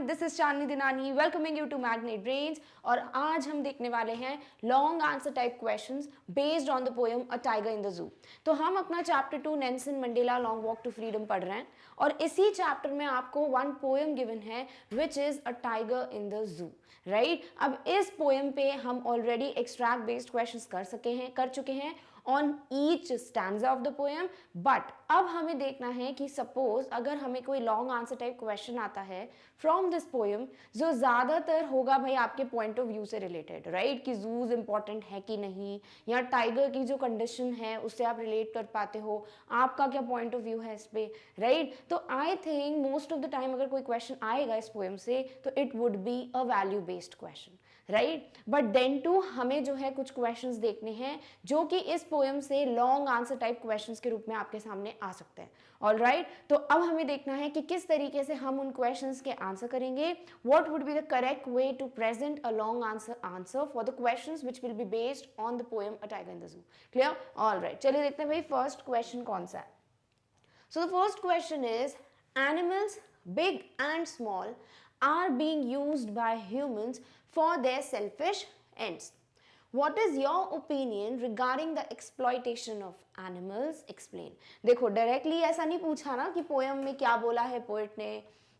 Everyone, this is Chandni Dinani welcoming you to Magnet Brains. और आज हम देखने वाले हैं long answer type questions based on the poem a tiger in the zoo. तो हम अपना chapter 2 Nelson Mandela long walk to freedom पढ़ रहे हैं और इसी चैप्टर में आपको वन पोएम गिवन है which is a tiger in the zoo, right. अब इस पोएम पे हम ऑलरेडी एक्सट्रैक्ट बेस्ड क्वेश्चंस कर चुके हैं on each stanza of the poem. But अब हमें देखना है कि सपोज अगर हमें कोई लॉन्ग आंसर टाइप क्वेश्चन आता है फ्रॉम दिस पोएम जो ज़्यादातर होगा भाई आपके पॉइंट ऑफ व्यू से रिलेटेड, राइट, कि जूज इंपॉर्टेंट है कि नहीं, या टाइगर की जो कंडीशन है उससे आप रिलेट कर पाते हो, आपका क्या पॉइंट ऑफ व्यू है इस पे, राइट। तो I think most of the time अगर कोई क्वेश्चन आएगा इस पोएम से तो it would be a value based question, right. But then to हमें जो है कुछ क्वेश्चंस देखने हैं जो कि इस पोएम से लॉन्ग आंसर टाइप क्वेश्चंस के रूप में आपके सामने आ सकते हैं। ऑल राइट, तो अब हमें देखना है कि किस तरीके से हम उन क्वेश्चंस के आंसर करेंगे। What would be the correct way to present a long answer for the questions which will be based on the poem a tiger in the zoo. Clear? All right, चलिए देखते हैं भाई first question कौन सा है। So the first question is animals big and small are being used by humans for their selfish ends. What is your opinion regarding the exploitation of animals? Explain. देखो directly ऐसा नहीं पूछा ना कि poem में क्या बोला है पोएट ने,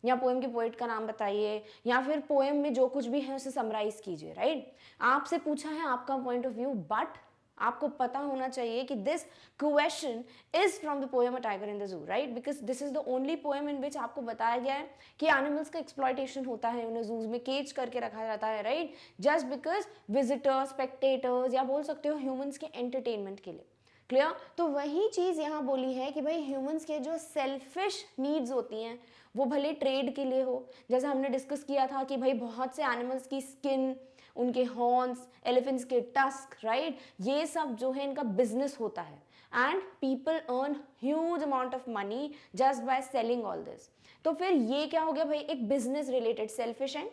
या पोएम के पोएट का नाम बताइए, या फिर पोएम में जो कुछ भी है उसे समराइज कीजिए, राइट। आपसे पूछा है आपका पॉइंट ऑफ व्यू, बट आपको पता होना चाहिए कि this question is from the poem a tiger in the zoo, right, because this is the only poem in which आपको बताया गया है कि एनिमल्स का एक्सप्लॉयटेशन होता है, उन्हें जूज में केज करके रखा जाता है, right, just because visitors, spectators, या बोल सकते हो ह्यूमंस के एंटरटेनमेंट के लिए। क्लियर? तो वही चीज़ यहाँ बोली है कि भाई ह्यूमंस के जो सेल्फिश नीड्स होती हैं वो भले ट्रेड के लिए हो, जैसे हमने डिस्कस किया था कि भाई बहुत से एनिमल्स की स्किन, उनके हॉर्न्स, एलिफेंट्स के टस्क, राइट, ये सब जो है इनका बिजनेस होता है and people earn huge amount of money just by selling all this. तो फिर ये क्या हो गया भाई, एक बिजनेस रिलेटेड सेल्फिश एंड।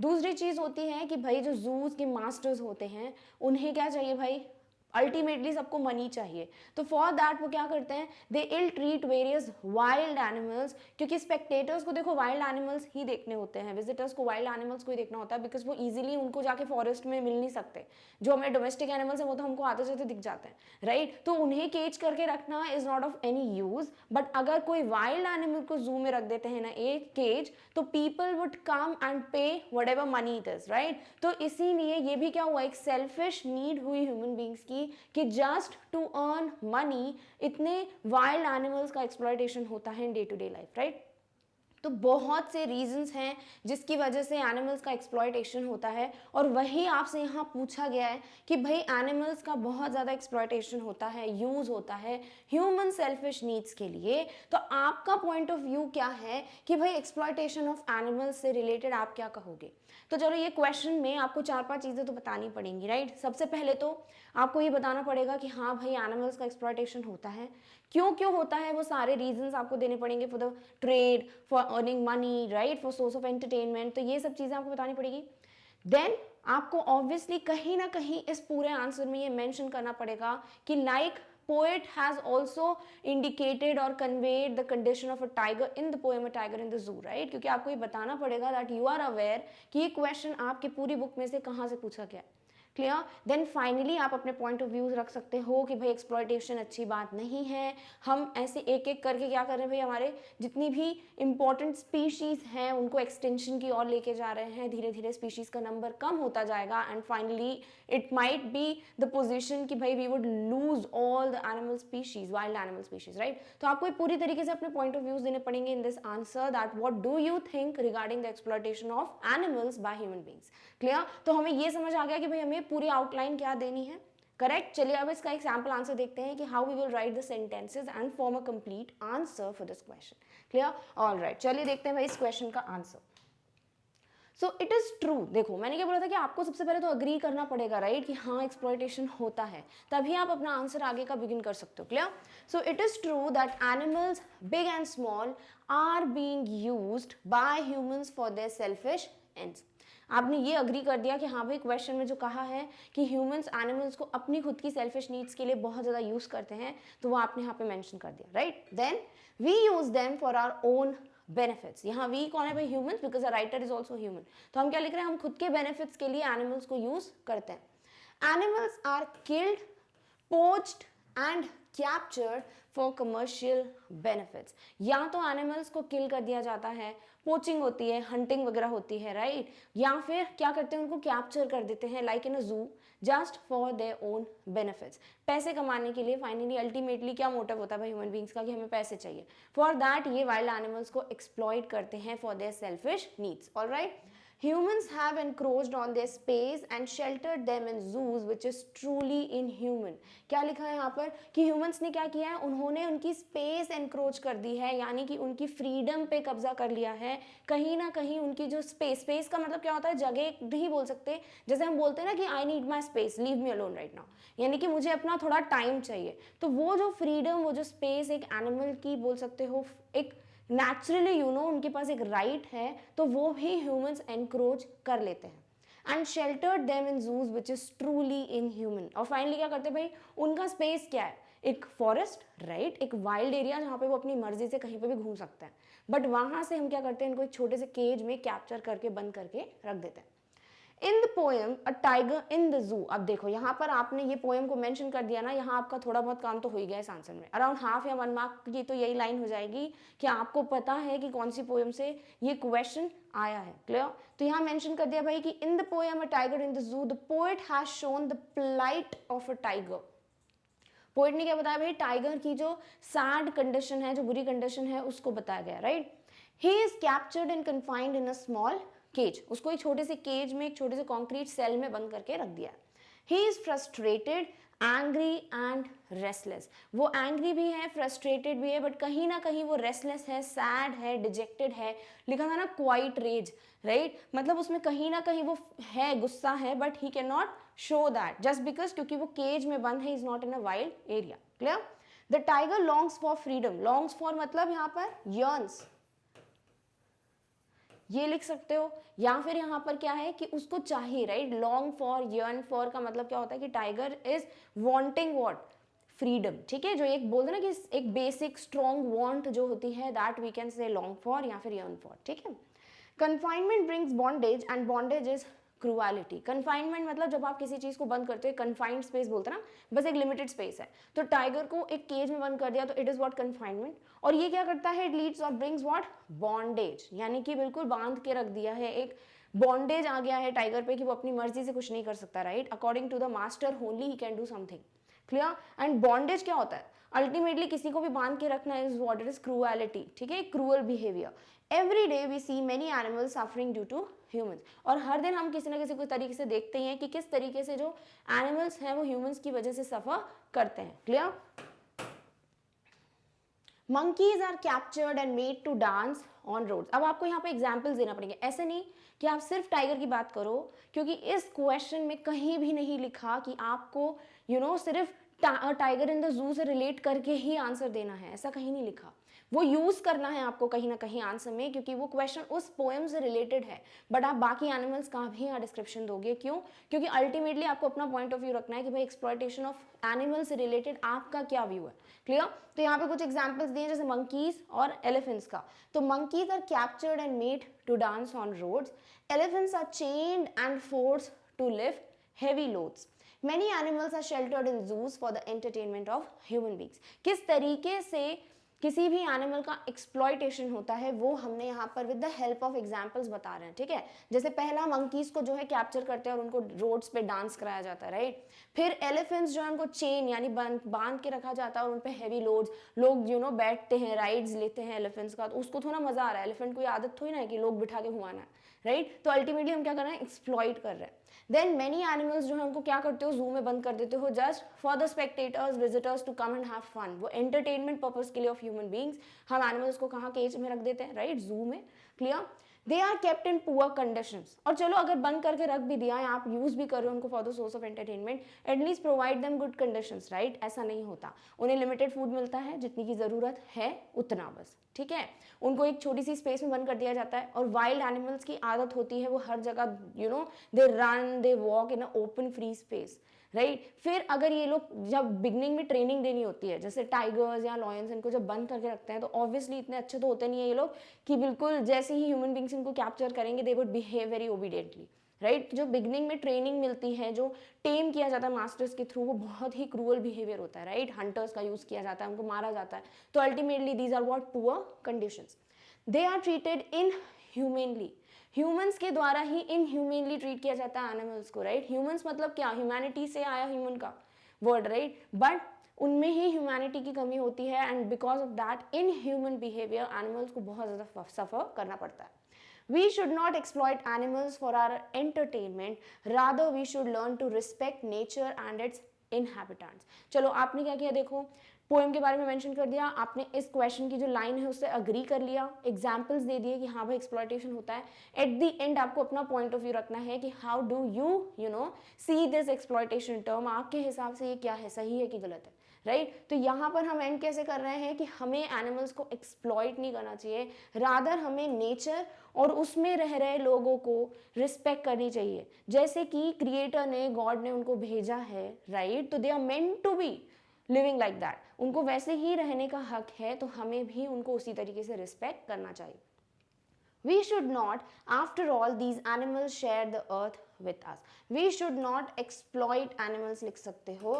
दूसरी चीज होती है कि भाई जो जूस के मास्टर्स होते हैं उन्हें क्या चाहिए भाई, अल्टीमेटली सबको मनी चाहिए। तो फॉर दैट वो क्या करते हैं, they ill treat various wild animals, क्योंकि स्पेक्टेटर्स को देखो वाइल्ड एनिमल्स ही देखने होते हैं, विजिटर्स को वाइल्ड एनिमल्स को ही देखना होता है, बिकॉज वो इजीली उनको जाके फॉरेस्ट में मिल नहीं सकते। जो हमारे डोमेस्टिक एनिमल्स हैं वो तो हमको आते जाते दिख जाते हैं, राइट। तो उन्हें केज करके रखना is not of any use. But अगर कोई वाइल्ड एनिमल को जू में रख देते हैं ना एक केज, तो people would come and pay whatever money it is, right. तो इसीलिए ये भी क्या हुआ, एक सेल्फिश नीड हुई ह्यूमन बींग्स की कि जस्ट टू अर्न मनी इतने वाइल्ड एनिमल्स का एक्सप्लॉयटेशन होता है in day to day life, right. तो बहुत से रीजंस हैं जिसकी वजह से एनिमल्स का एक्सप्लॉयटेशन होता है, और वही आपसे यहाँ पूछा गया है कि भाई एनिमल्स का बहुत ज़्यादा एक्सप्लॉयटेशन होता है, यूज़ होता है ह्यूमन सेल्फिश नीड्स के लिए। तो आपका पॉइंट ऑफ व्यू क्या है कि भाई एक्सप्लॉयटेशन ऑफ एनिमल्स से रिलेटेड आप क्या कहोगे। तो चलो ये क्वेश्चन में आपको 4-5 चीज़ें तो बतानी पड़ेंगी, राइट। सबसे पहले तो आपको ये बताना पड़ेगा कि हाँ भाई एनिमल्स का एक्सप्लॉयटेशन होता है, क्यों क्यों होता है, वो सारे रीजंस आपको देने पड़ेंगे, for the trade, for earning money, right, for source of entertainment. तो ये सब चीज़ें आपको बतानी पड़ेगी। देन आपको ऑब्वियसली कहीं ना कहीं इस पूरे आंसर में ये मेंशन करना पड़ेगा कि like poet has also indicated or conveyed the condition of a tiger in the poem A Tiger in the Zoo, right, क्योंकि आपको ये बताना पड़ेगा that you are aware कि ये क्वेश्चन आपकी पूरी बुक में से कहाँ से पूछा गया है। क्लियर? देन फाइनली आप अपने पॉइंट ऑफ व्यूज रख सकते हो कि भाई एक्सप्लॉयटेशन अच्छी बात नहीं है, हम ऐसे एक एक करके क्या कर रहे हैं भाई, हमारे जितनी भी इंपॉर्टेंट स्पीशीज हैं उनको एक्सटेंशन की ओर लेके जा रहे हैं, धीरे धीरे स्पीशीज का नंबर कम होता जाएगा and finally it might be the position कि भाई we would lose all the animal species, wild animal species, right. तो आपको पूरी तरीके से अपने पॉइंट ऑफ व्यूज देने पड़ेंगे in this answer, that what do you think regarding the exploitation of animals by human beings. Clear? तो हमें ये समझ आ गया कि भाई हमें पूरी आउटलाइन क्या देनी है, करेक्ट। चलिए अब इसका एक सैम्पल आंसर देखते हैं कि how we will write the sentences and form a complete answer for this question. Clear? All right, चलिए देखते हैं भाई इस क्वेश्चन का answer. So it is true, देखो मैंने क्या बोला था कि आपको सबसे पहले तो अग्री करना पड़ेगा, राइट, कि हाँ एक्सप्लॉयटेशन होता है, तभी आप अपना आंसर आगे का बिगिन कर सकते हो। Clear? So it is true that animals big and small are being used by humans for their selfish ends. आपने ये अग्री कर दिया कि हाँ भाई क्वेश्चन में जो कहा है कि ह्यूमंस एनिमल्स को अपनी खुद की सेल्फिश नीड्स के लिए बहुत ज़्यादा यूज़ करते हैं, तो वो आपने यहाँ पे मेंशन कर दिया, right. Then we use them for our own benefits. यहाँ वी कौन है भाई? Humans, because a writer is also human. तो हम क्या लिख रहे हैं? हम खुद के बेनिफिट्स के लिए एनिमल्स को यूज करते हैं। Animals are killed, poached and captured for commercial benefits. या तो एनिमल्स को किल कर दिया जाता है, पोचिंग होती है, हंटिंग वगैरह होती है, राइट, या फिर क्या करते हैं, उनको कैप्चर कर देते हैं लाइक इन अ जू, just for their own benefits, पैसे कमाने के लिए। फाइनली अल्टीमेटली क्या मोटिव होता है भाई ह्यूमन बींग्स का? कि हमें पैसे चाहिए। फॉर दैट ये वाइल्ड एनिमल्स को एक्सप्लॉइट करते हैं for their selfish needs. Alright, humans have encroached on their space and sheltered them in zoos, which is truly inhuman। क्या लिखा है यहाँ पर कि humans ने क्या किया है? उन्होंने उनकी स्पेस एनक्रोच कर दी है, यानी कि उनकी फ्रीडम पे कब्जा कर लिया है। कहीं ना कहीं उनकी जो स्पेस का मतलब क्या होता है? जगह नहीं बोल सकते, जैसे हम बोलते हैं ना कि I need my space, leave me alone right now, यानी कि मुझे अपना थोड़ा टाइम चाहिए। तो वो जो फ्रीडम, वो जो स्पेस एक एनिमल की बोल सकते हो, एक नेचुरली उनके पास एक राइट है, तो वो भी ह्यूमंस एनक्रोच कर लेते हैं। And sheltered them in zoos which is truly inhuman. और फाइनली क्या करते हैं भाई? उनका स्पेस क्या है? एक फॉरेस्ट, राइट, एक वाइल्ड एरिया जहाँ पे वो अपनी मर्जी से कहीं पे भी घूम सकते हैं, बट वहाँ से हम क्या करते हैं? इनको एक छोटे से केज में कैप्चर करके बंद करके रख देते हैं। इन the poem a tiger in the जू। अब देखो यहाँ पर आपने ये पोएम को मेंशन कर दिया ना, यहाँ आपका थोड़ा बहुत काम तो हो ही गया इस आंसर में। अराउंड हाफ या 1 मार्क की तो यही लाइन हो जाएगी कि आपको पता है कि कौन सी पोएम से ये क्वेश्चन आया है। क्लियर? तो यहाँ मेंशन कर दिया भाई कि in the poem a tiger in the zoo the poet has shown the plight of a tiger. Poet ने क्या बताया भाई? टाइगर की जो सैड कंडीशन है, जो बुरी कंडीशन है, उसको बताया गया, right. He is captured and confined in a small cage. उसको एक छोटे से केज में, एक छोटे से कॉन्क्रीट सेल में बंद करके रख दिया। He is frustrated, angry and restless. वो एंग्री भी है, फ्रस्ट्रेटेड भी है, बट कहीं ना कहीं वो रेस्टलेस है, सैड है, डिजेक्टेड है। लिखा था ना क्वाइट रेज, राइट, मतलब उसमें कहीं ना कहीं वो है, गुस्सा है, but he can not show that just because, क्योंकि वो केज में बंद है, is not in a wild area. Clear? The tiger longs for freedom. Longs for मतलब यहाँ पर यर्न्स, ये लिख सकते हो, या फिर यहाँ पर क्या है कि उसको चाहिए, right. Long for, yearn for का मतलब क्या होता है कि tiger is wanting what? Freedom. ठीक है, जो एक बोलते हैं ना कि एक बेसिक स्ट्रॉन्ग वांट जो होती है, that we can say long for या फिर यर्न फॉर। ठीक है। Confinement brings bondage and bondage is cruelty. Confinement मतलब जब आप किसी चीज को बंद करते हो, कन्फाइंड स्पेस बोलते हैं ना, बस एक लिमिटेड स्पेस है, तो टाइगर को एक केज में बंद कर दिया तो इट इज व्हाट? कन्फाइनमेंट। और ये क्या करता है? इट लीड्स और ब्रिंग्स व्हाट? बॉन्डेज, यानी कि बिल्कुल बांध के रख दिया है, एक बॉन्डेज आ गया है टाइगर पे कि वो अपनी मर्जी से कुछ नहीं कर सकता, right. According to the master only he can do something. Clear? And bondage क्या होता है? अल्टीमेटली किसी को भी बांध के रखना is what? It is cruelty. ठीक है, cruel behaviour. Every day we see many animals suffering due to humans. और हर दिन हम किसी ना किसी को तरीके से देखते हैं कि किस तरीके से जो एनिमल्स हैं वो ह्यूमंस की वजह से सफर करते हैं। Clear? Monkeys are captured and made to dance on roads. अब आपको यहाँ पे एग्जाम्पल्स देना पड़ेंगे, ऐसे नहीं कि आप सिर्फ टाइगर की बात करो, क्योंकि इस क्वेश्चन में कहीं भी नहीं लिखा कि आपको सिर्फ टाइगर इन द जू से रिलेट करके ही आंसर देना है, ऐसा कहीं नहीं लिखा। वो यूज करना है आपको कहीं ना कहीं आंसर में, क्योंकि वो क्वेश्चन उस पोएम से रिलेटेड है, बट आप बाकी एनिमल्स का भी यहाँ डिस्क्रिप्शन दोगे। क्यों? क्योंकि अल्टीमेटली आपको अपना पॉइंट ऑफ व्यू रखना है कि भाई एक्सप्लॉयटेशन ऑफ एनिमल से रिलेटेड आपका क्या व्यू है। क्लियर? तो यहाँ पे कुछ एग्जाम्पल्स दिए जैसे मंकीज और एलिफेंट्स का। तो monkeys are captured and made to dance on roads, elephants are chained and forced to lift heavy loads. Many animals are sheltered in zoos for the entertainment of human beings. किस तरीके से किसी भी animal का exploitation होता है वो हमने यहाँ पर with the help of examples बता रहे हैं। ठीक है, जैसे पहला मंकीज को जो है कैप्चर करते हैं और उनको रोड्स पे डांस कराया जाता है, राइट। फिर एलिफेंट्स जो है उनको चेन यानी बांध के रखा जाता है और उन पे हैवी लोड्स, लोग बैठते हैं, राइड्स लेते हैं एलिफेंट्स का, तो उसको थोड़ा मजा आ रहा है। एलिफेंट को ये आदत थोड़ी ना है कि लोग बिठा के घुमाना है, राइट। तो अल्टीमेटली हम क्या कर रहे हैं? एक्सप्लॉइट कर रहे हैं। देन मेनी एनिमल्स जो है उनको क्या करते हो? जू में बंद कर देते हो just for the spectators visitors to come and have fun. वो एंटरटेनमेंट पर्पस के लिए ऑफ ह्यूमन बींग्स हम एनिमल्स को कहाँ? केज में रख देते हैं, राइट, जू में। Clear? They are kept in poor conditions. और चलो अगर बंद करके रख भी दिया है, आप यूज भी कर रहे हो उनको for the source of entertainment, at least provide them good conditions, right. ऐसा नहीं होता, उन्हें लिमिटेड फूड मिलता है, जितनी की जरूरत है उतना बस। ठीक है, उनको एक छोटी सी स्पेस में बंद कर दिया जाता है। और वाइल्ड एनिमल्स की आदत होती है वो हर जगह they run, they walk in a open free space, right. फिर अगर ये लोग जब बिगनिंग में ट्रेनिंग देनी होती है, जैसे टाइगर्स या लॉयंस, इनको जब बंद करके रखते हैं तो ऑब्वियसली इतने अच्छे तो होते नहीं है ये लोग कि बिल्कुल जैसे ही ह्यूमन बींग्स इनको कैप्चर करेंगे they would behave very obediently, right. जो बिगनिंग में ट्रेनिंग मिलती है, जो टेम किया जाता है मास्टर्स के थ्रू, वो बहुत ही क्रूअल बिहेवियर होता है, राइट। हंटर्स का यूज किया जाता है, उनको मारा जाता है, तो ultimately these are what poor conditions. They are treated inhumanly, humans के द्वारा ही इनह्यूमेनली ट्रीट किया जाता है एनिमल्स को, राइट। ह्यूमंस मतलब क्या, ह्यूमैनिटी से आया ह्यूमन का वर्ड, राइट। बट उनमें ही ह्यूमैनिटी की कमी होती है and because of that in human behaviour animals को बहुत ज़्यादा सफ़र करना पड़ता है। We should not exploit animals for our entertainment. Rather, we should learn to respect nature and its inhabitants. चलो आपने क्या किया, देखो पोएम के बारे में मेंशन कर दिया, आपने इस क्वेश्चन की जो लाइन है उससे अग्री कर लिया, एग्जाम्पल्स दे दिए कि हाँ भाई एक्सप्लॉयटेशन होता है। एट द एंड आपको अपना पॉइंट ऑफ व्यू रखना है कि how do you know see this exploitation term, आपके हिसाब से ये क्या है, सही है कि गलत है, राइट। तो यहाँ पर हम एंड कैसे कर रहे हैं कि हमें एनिमल्स को एक्सप्लॉइट नहीं करना चाहिए, रादर हमें नेचर और उसमें रह रहे लोगों को रिस्पेक्ट करनी चाहिए, जैसे कि क्रिएटर ने, गॉड ने उनको भेजा है, राइट। तो they are meant to be living like that, उनको वैसे ही रहने का हक है, तो हमें भी उनको उसी तरीके से रिस्पेक्ट करना चाहिए। We should not, after all, these animals share the earth with us. We should not exploit animals, लिख सकते हो,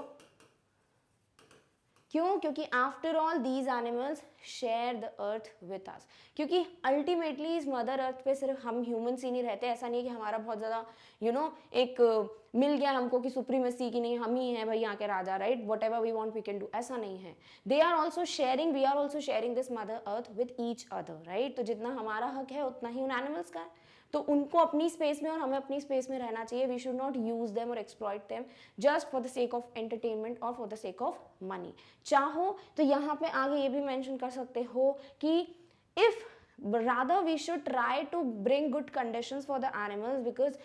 क्यों, क्योंकि after all these animals share the earth with us, क्योंकि अल्टीमेटली इस मदर अर्थ पे सिर्फ हम ह्यूमंस ही नहीं रहते। ऐसा नहीं है कि हमारा बहुत ज़्यादा एक मिल गया हमको कि सुप्रीमेसी की नहीं, हम ही हैं भाई यहाँ के राजा, right, whatever we want we can do, ऐसा नहीं है। They are also sharing, we are also sharing this mother earth with each other, right. तो जितना हमारा हक है उतना ही उन एनिमल्स का है, तो उनको अपनी स्पेस में और हमें अपनी स्पेस में रहना चाहिए। We should not use them और exploit them just for the sake of entertainment और for the sake of money. चाहो तो यहाँ पे आगे ये भी मेंशन कर सकते हो कि if rather we should try to bring good conditions for the animals, because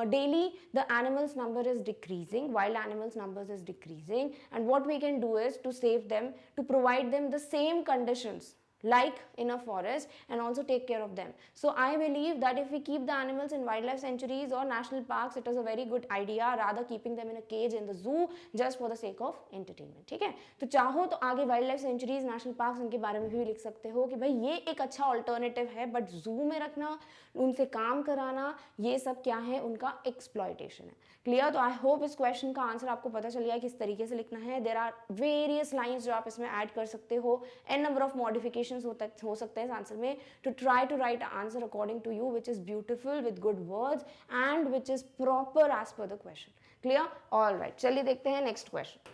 daily the animals number is decreasing, wild animals numbers is decreasing, and what we can do is to save them, to provide them the same conditions like in a forest and also take care of them. So I believe that if we keep the animals in wildlife sanctuaries or national parks, it is a very good idea rather keeping them in a cage in the zoo just for the sake of entertainment, ठीक है। तो चाहो तो आगे wild life sanctuaries, national parks, इनके बारे में भी लिख सकते हो कि भाई ये एक अच्छा ऑल्टरनेटिव है, बट जू में रखना, उनसे काम कराना, ये सब क्या है, उनका एक्सप्लॉयटेशन है। क्लियर। तो आई होप इस क्वेश्चन का आंसर आपको पता चल गया किस तरीके से लिखना है। देयर आर वेरियस लाइंस जो आप इसमें ऐड कर सकते हो, एन नंबर ऑफ मॉडिफिकेशंस हो सकते हैं इस आंसर में, to try to write answer according to you which is beautiful with good words and which is proper as per the question. Clear, all right. चलिए देखते हैं next question.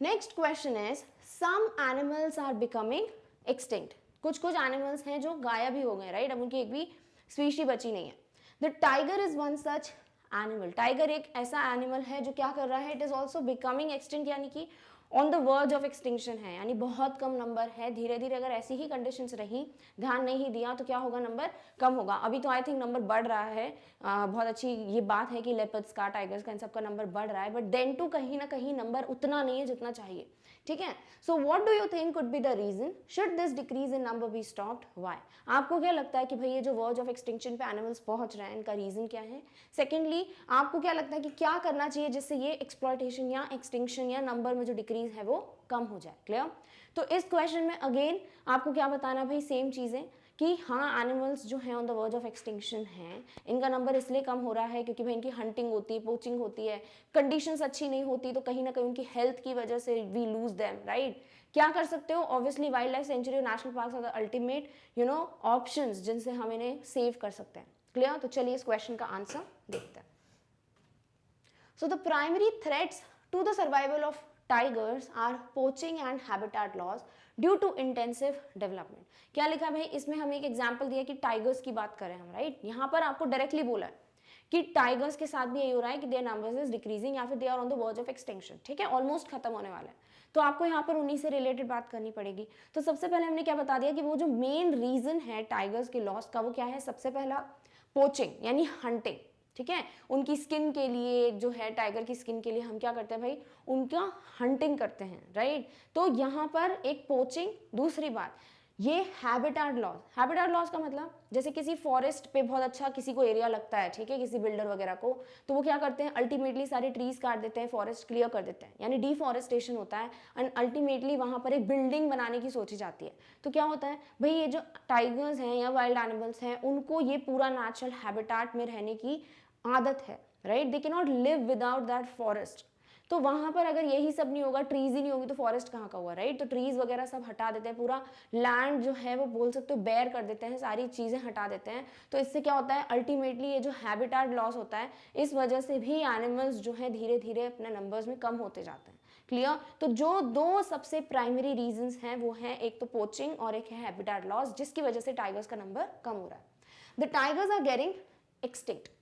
Next question is some animals are becoming extinct, कुछ कुछ animals हैं जो गायब ही हो गए, राइट। अब उनकी एक भी स्पीशी बची नहीं है। The tiger is one such animal, tiger एक ऐसा एनिमल है जो क्या कर रहा है, it is also becoming extinct, यानी कि on the verge of extinction है, यानी बहुत कम नंबर है। धीरे धीरे अगर ऐसी ही कंडीशंस रही, ध्यान नहीं दिया तो क्या होगा, नंबर कम होगा। अभी तो आई थिंक नंबर बढ़ रहा है, बहुत अच्छी ये बात है कि लेपर्ड्स का, टाइगर्स का, इन सब का नंबर बढ़ रहा है, बट देन टू कहीं ना कहीं नंबर उतना नहीं है जितना चाहिए, ठीक है। So what do you think could be the reason, should this decrease in number be stopped, why. आपको क्या लगता है कि भाई ये जो वर्ज ऑफ एक्सटिंक्शन पे एनिमल्स पहुंच रहे हैं, इनका रीजन क्या है। सेकेंडली, आपको क्या लगता है कि क्या करना चाहिए जिससे ये एक्सप्लॉयटेशन या एक्सटिंक्शन या नंबर में जो डिक्रीज है वो कम हो जाए। क्लियर। तो इस क्वेश्चन में अगेन आपको क्या बताना भाई, सेम चीजें कि हाँ एनिमल्स जो हैं on the verge of extinction हैं, इनका नंबर इसलिए कम हो रहा है क्योंकि भाई इनकी हंटिंग होती है, पोचिंग होती है, कंडीशंस अच्छी नहीं होती, तो कहीं ना कहीं उनकी हेल्थ की वजह से वी लूज देम, राइट। क्या कर सकते हो, ऑब्वियसली वाइल्ड लाइफ सेंचुरी और national parks are the ultimate options जिनसे हम इन्हें सेव कर सकते हैं। क्लियर। तो चलिए इस क्वेश्चन का आंसर देखते हैं। So the primary threats to the survival of tigers are poaching and habitat loss due to intensive development। क्या लिखा भाई इसमें, हमें एक एग्जांपल दिया कि टाइगर्स की बात करें हम, राइट। यहाँ पर आपको डायरेक्टली बोला है कि टाइगर्स के साथ भी यही हो रहा है कि देयर नंबर्स इज डिक्रीजिंग या फिर they are on the verge of extinction, ठीक है, ऑलमोस्ट खत्म होने वाला है। तो आपको यहाँ पर उन्हीं से रिलेटेड बात करनी पड़ेगी। तो सबसे पहले हमने क्या बता दिया कि वो जो मेन रीजन है टाइगर्स के लॉस का वो क्या है, सबसे पहला पोचिंग यानी हंटिंग, ठीक है। उनकी स्किन के लिए जो है, टाइगर की स्किन के लिए हम क्या करते हैं भाई, उनका हंटिंग करते हैं, राइट। तो यहाँ पर एक पोचिंग, दूसरी बात ये हैबिटाट लॉस का मतलब जैसे किसी फॉरेस्ट पे बहुत अच्छा किसी को एरिया लगता है, ठीक है, किसी बिल्डर वगैरह को, तो वो क्या करते हैं, अल्टीमेटली सारे ट्रीज काट देते हैं, फॉरेस्ट क्लियर कर देते हैं, यानी डिफॉरेस्टेशन होता है, एंड अल्टीमेटली वहां पर एक बिल्डिंग बनाने की सोची जाती है। तो क्या होता है भाई, ये जो टाइगर्स हैं या वाइल्ड एनिमल्स हैं, उनको ये पूरा नेचुरल हैबिटाट में रहने की आदत है, right, they can not live without that forest. तो वहां पर अगर यही सब नहीं होगा, ट्रीज ही नहीं होगी, तो फॉरेस्ट कहाँ का हुआ, राइट। तो ट्रीज वगैरह सब हटा देते हैं, पूरा लैंड जो है वो बोल सकते हो बेयर कर देते हैं, सारी चीजें हटा देते हैं। तो इससे क्या होता है, अल्टीमेटली ये जो हैबिटाट लॉस होता है, इस वजह से भी एनिमल्स जो है धीरे धीरे अपने नंबर्स में कम होते जाते हैं। क्लियर। तो जो दो सबसे प्राइमरी रीजंस हैं वो हैं, एक तो पोचिंग और एक है हैबिटाट लॉस, जिसकी वजह से टाइगर्स का नंबर कम हो रहा है। The tigers are getting extinct.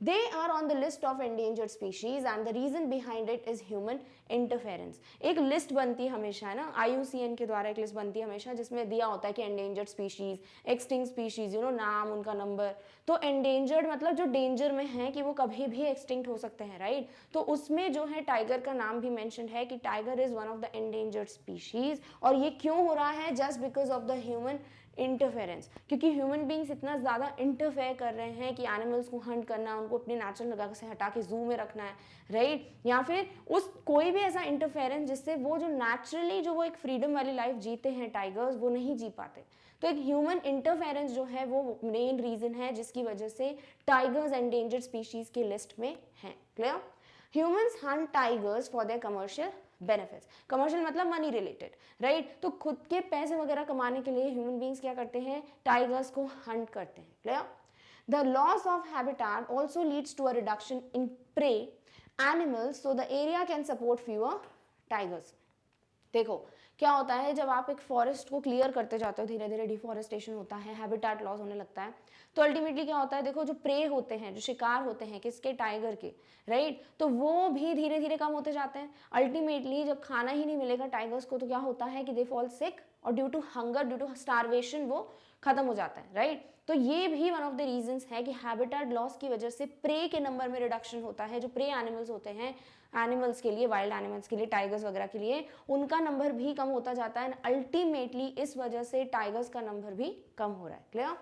They are on the list of endangered species and the reason behind it is human interference. एक लिस्ट बनती है हमेशा, है ना, IUCN के द्वारा एक लिस्ट बनती है हमेशा, जिसमें दिया होता है कि endangered species, extinct species, नाम, उनका नंबर। तो endangered मतलब जो डेंजर में है कि वो कभी भी extinct हो सकते हैं, राइट। तो उसमें जो है टाइगर का नाम भी मेंशन है कि tiger is one of the endangered species। और ये क्यों हो रहा है, just because of the human interference, क्योंकि ह्यूमन बींग्स इतना ज़्यादा इंटरफेयर कर रहे हैं कि एनिमल्स को हंट करना, उनको अपनी नेचुरल जगह से हटा के जू में रखना है, राइट, या फिर उस कोई भी ऐसा इंटरफेरेंस जिससे वो जो नेचुरली जो वो एक फ्रीडम वाली लाइफ जीते हैं टाइगर्स, वो नहीं जी पाते। तो एक ह्यूमन इंटरफेरेंस जो है वो मेन रीजन है जिसकी वजह से टाइगर्स एंडेंजर्ड स्पीशीज की लिस्ट में हैं। Clear. Humans Hunt tigers for their commercial benefits. Commercial मतलब मनी रिलेटेड, राइट। तो खुद के पैसे वगैरह कमाने के लिए ह्यूमन बींग्स क्या करते हैं, टाइगर्स को हंट करते हैं। Clear. The loss of habitat also leads to a reduction in prey animals, so the area can support fewer tigers. देखो क्या होता है, जब आप एक फॉरेस्ट को क्लियर करते जाते हो, धीरे धीरे डिफॉरेस्टेशन होता है, हैबिटाट लॉस होने लगता है, तो अल्टीमेटली क्या होता है, देखो जो प्रे होते हैं, जो शिकार होते हैं किसके, टाइगर के, राइट, तो वो भी धीरे धीरे कम होते जाते हैं। अल्टीमेटली जब खाना ही नहीं मिलेगा टाइगर्स को, तो क्या होता है कि दे फॉल सिक, और due to hunger, due to starvation वो खत्म हो जाता है, राइट। तो ये भी वन ऑफ द रीजंस है कि हैबिटाट लॉस की वजह से प्रे के नंबर में रिडक्शन होता है। जो प्रे एनिमल्स होते हैं, एनिमल्स के लिए, वाइल्ड एनिमल्स के लिए, टाइगर्स वगैरह के लिए, उनका नंबर भी कम होता जाता है, अल्टीमेटली इस वजह से टाइगर्स का नंबर भी कम हो रहा है। Clear.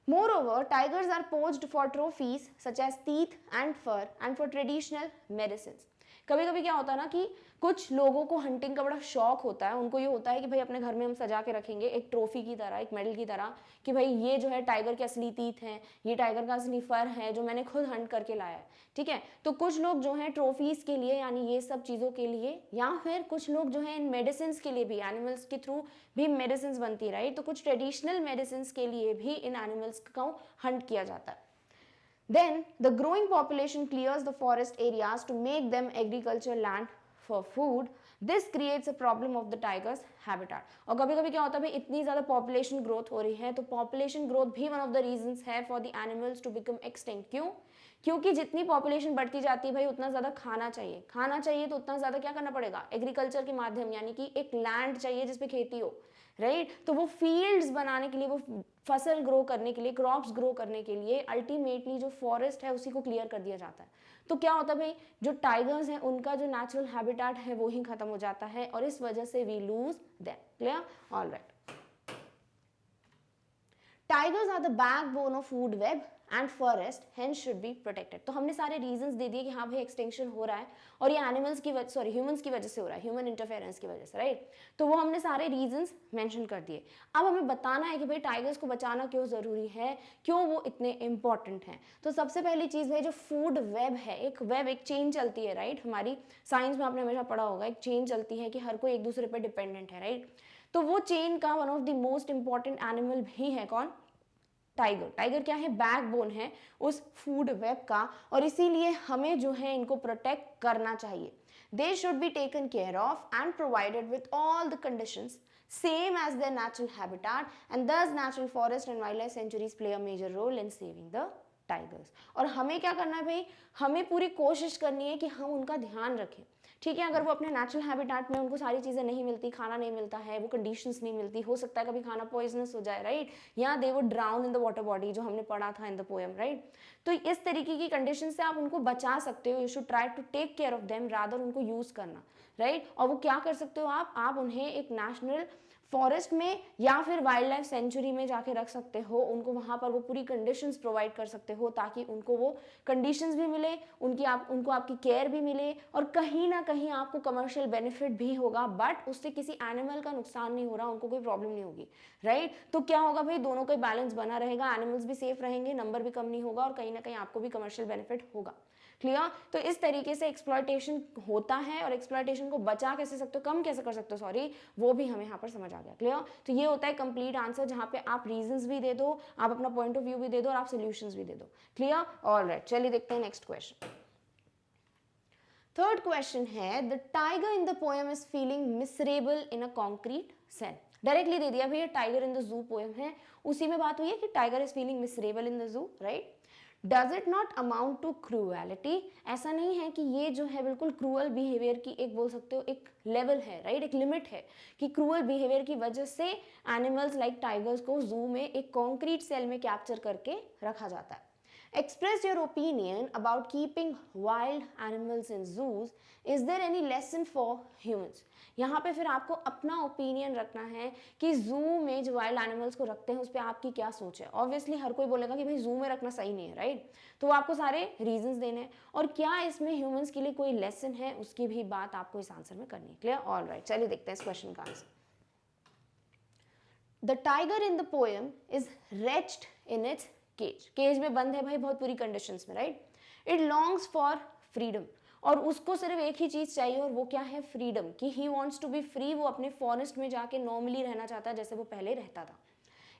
Moreover, tigers are poached for trophies such as teeth and fur and for traditional medicines. कभी कभी क्या होता है ना कि कुछ लोगों को हंटिंग का बड़ा शौक होता है, उनको ये होता है कि भाई अपने घर में हम सजा के रखेंगे एक ट्रॉफी की तरह, एक मेडल की तरह, कि भाई ये जो है टाइगर के असली टीथ हैं, ये टाइगर का असली फर है जो मैंने खुद हंट करके लाया है, ठीक है। तो कुछ लोग जो हैं ट्रॉफीज के लिए, यानी ये सब चीज़ों के लिए, या फिर कुछ लोग जो हैं इन मेडिसिन के लिए भी, एनिमल्स के थ्रू भी मेडिसिन बनती है, राइट। तो कुछ ट्रेडिशनल मेडिसिन के लिए भी इन एनिमल्स को हंट किया जाता है। Then the growing population clears the forest areas to make them agricultural land for food. This creates a problem of the tigers habitat. और कभी कभी क्या होता है भाई, इतनी ज़्यादा population growth हो रही है, तो population growth भी one of the reasons है for the animals to become extinct. क्यों? क्योंकि जितनी पॉपुलेशन बढ़ती जाती है भाई, उतना ज़्यादा खाना चाहिए, खाना चाहिए, तो उतना ज़्यादा क्या करना पड़ेगा, एग्रीकल्चर के माध्यम, यानी कि एक लैंड चाहिए जिसपे खेती हो, राइट। तो वो फील्ड्स बनाने के लिए, वो फसल ग्रो करने के लिए, क्रॉप्स ग्रो करने के लिए अल्टीमेटली जो फॉरेस्ट है उसी को क्लियर कर दिया जाता है। तो क्या होता है भाई, जो टाइगर्स हैं उनका जो नेचुरल हैबिटेट है वो ही खत्म हो जाता है, और इस वजह से we lose them. Clear. Alright. Tigers are the backbone of food web and forest, hence should be protected. तो हमने सारे रीजंस दे दिए कि हाँ भाई एक्सटिंक्शन हो रहा है, और ये एनिमल्स की वजह, सॉरी ह्यूमंस की वजह से हो रहा है, ह्यूमन इंटरफेरेंस की वजह से, राइट। तो वो हमने सारे रीजंस मेंशन कर दिए। अब हमें बताना है कि भाई टाइगर्स को बचाना क्यों ज़रूरी है, क्यों वो इतने इंपॉर्टेंट हैं। तो सबसे पहली चीज़ भाई, जो फूड वेब है, एक वेब, एक चेन चलती है, राइट। हमारी साइंस में आपने हमेशा पढ़ा होगा, एक चेन चलती है कि हर कोई एक दूसरे पर डिपेंडेंट है, राइट। तो वो चेन का one of the most important animal भी है कौन, टाइगर। टाइगर क्या है, बैकबोन है उस फूड वेब का, और इसीलिए हमें जो है इनको प्रोटेक्ट करना चाहिए। They should be taken care of and provided with all the conditions same as their natural habitat, and thus natural forest and wildlife sanctuaries play a major role in saving the tigers. और हमें क्या करना है भाई, हमें पूरी कोशिश करनी है कि हम उनका ध्यान रखें, ठीक है। अगर वो अपने नेचुरल हैबिटेट में, उनको सारी चीज़ें नहीं मिलती, खाना नहीं मिलता है, वो कंडीशंस नहीं मिलती, हो सकता है कभी खाना पॉइजनस हो जाए, राइट, या दे वो drown in the water body, जो हमने पढ़ा था इन द पोएम, राइट। तो इस तरीके की कंडीशन से आप उनको बचा सकते हो। You should try to take care of them rather उनको यूज़ करना, राइट। और वो क्या कर सकते हो आप उन्हें एक नेशनल फॉरेस्ट में या फिर वाइल्ड लाइफ सेंचुरी में जाके रख सकते हो उनको, वहाँ पर वो पूरी कंडीशंस प्रोवाइड कर सकते हो ताकि उनको वो कंडीशंस भी मिले, उनको आपकी केयर भी मिले और कहीं ना कहीं आपको कमर्शियल बेनिफिट भी होगा, बट उससे किसी एनिमल का नुकसान नहीं हो रहा, उनको कोई प्रॉब्लम नहीं होगी, राइट। तो क्या होगा भाई, दोनों का बैलेंस बना रहेगा, एनिमल्स भी सेफ रहेंगे, नंबर भी कम नहीं होगा और कहीं ना कहीं आपको भी कमर्शियल बेनिफिट होगा। क्लियर। तो इस तरीके से एक्सप्लॉयटेशन होता है और एक्सप्लॉयटेशन को बचा कैसे सकते हो, कम कैसे कर सकते हो, सॉरी, वो भी हमें यहाँ पर समझ आ गया। क्लियर। तो ये होता है कंप्लीट आंसर, जहाँ पे आप रीजंस भी दे दो, आप अपना पॉइंट ऑफ व्यू भी दे दो और आप सोल्यूशंस भी दे दो। क्लियर। ऑलराइट, चलिए देखते हैं नेक्स्ट क्वेश्चन। थर्ड क्वेश्चन है, the tiger in the poem is feeling miserable in a concrete cell. Directly दे दिया भैया, tiger in the zoo poem है, उसी में बात हुई है कि tiger is feeling miserable in the zoo, right. Does it not amount to cruelty, ऐसा नहीं है कि ये जो है बिल्कुल क्रूअल बिहेवियर की एक बोल सकते हो एक लेवल है, राइट, एक लिमिट है कि क्रूअल बिहेवियर की वजह से एनिमल्स लाइक टाइगर्स को जू में एक कॉन्क्रीट सेल में कैप्चर करके रखा जाता है। Express your opinion about keeping wild animals in zoos. Is there any lesson for humans? यहाँ पे फिर आपको अपना ओपिनियन रखना है कि जू में जो वाइल्ड एनिमल्स को रखते हैं उस पर आपकी क्या सोच है। ऑब्वियसली हर कोई बोलेगा कि भाई जू में रखना सही नहीं है, राइट। तो आपको सारे रीजंस देने हैं और क्या इसमें ह्यूमंस के लिए कोई लेसन है उसकी भी बात आपको इस आंसर में करनी है। क्लियर। ऑल राइट, चलिए देखते हैं इस क्वेश्चन का answer. The tiger in the poem is wretched in its cage में बंद है भाई बहुत बुरी कंडीशंस में, right. It longs for freedom, और उसको सिर्फ एक ही चीज चाहिए और वो क्या है, फ्रीडम, कि he wants to be free, वो अपने फॉरेस्ट में जाके नॉर्मली रहना चाहता है जैसे वो पहले रहता था।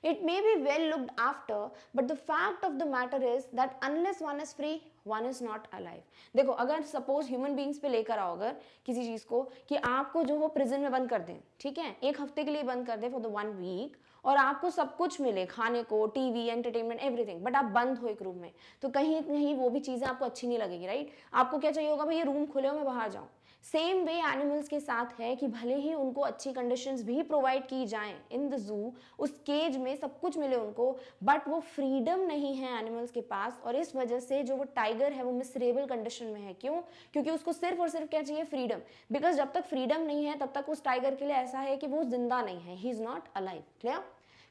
It may be well looked after, but the fact of the matter is that unless one is free, one is not alive. देखो, अगर सपोज ह्यूमन बींग्स पे लेकर आओ अगर किसी चीज को कि आपको जो वो प्रिजन में बंद कर दें, ठीक है, एक हफ्ते के लिए बंद कर दें फॉर द 1 वीक, और आपको सब कुछ मिले, खाने को, टीवी, एंटरटेनमेंट, एवरीथिंग, बट आप बंद हो एक रूम में, तो कहीं कहीं वो भी चीजें आपको अच्छी नहीं लगेगी, राइट। आपको क्या चाहिए होगा, भाई ये रूम खुले हो, मैं बाहर जाऊँ। सेम वे एनिमल्स के साथ है कि भले ही उनको अच्छी कंडीशंस भी प्रोवाइड की जाएं इन द जू, उस केज में सब कुछ मिले उनको, बट वो फ्रीडम नहीं है एनिमल्स के पास, और इस वजह से जो वो टाइगर है वो मिसरेबल कंडीशन में है। क्यों? क्योंकि उसको सिर्फ और सिर्फ क्या चाहिए, फ्रीडम। बिकॉज जब तक फ्रीडम नहीं है तब तक उस टाइगर के लिए ऐसा है कि वो जिंदा नहीं है, he is not alive. Clear.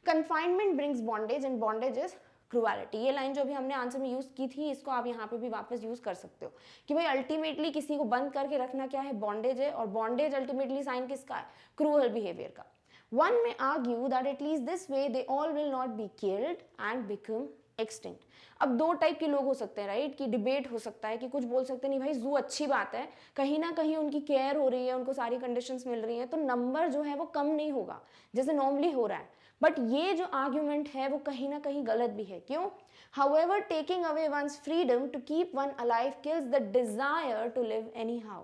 Confinement brings bondage and bondage is cruelty. ये लाइन जो भी हमने आंसर में यूज की थी, इसको आप यहाँ पे भी वापस यूज कर सकते हो कि भाई अल्टीमेटली किसी को बंद करके रखना क्या है, बॉन्डेज है, और बॉन्डेज अल्टीमेटली साइन किसका है, क्रूअल बिहेवियर का। वन में argue that at least this way they all will not be killed and become extinct. अब दो टाइप के लोग हो सकते हैं, राइट, कि डिबेट हो सकता है कि कुछ बोल सकते हैं नहीं भाई जू अच्छी बात है, कहीं ना कहीं उनकी केयर हो रही है, उनको सारी कंडीशंस मिल रही हैं, तो नंबर जो है वो कम नहीं होगा जैसे नॉर्मली हो रहा है। बट ये जो आर्ग्यूमेंट है वो कहीं ना कहीं गलत भी है। क्यों? However, taking away one's freedom to keep one alive kills the desire to live anyhow.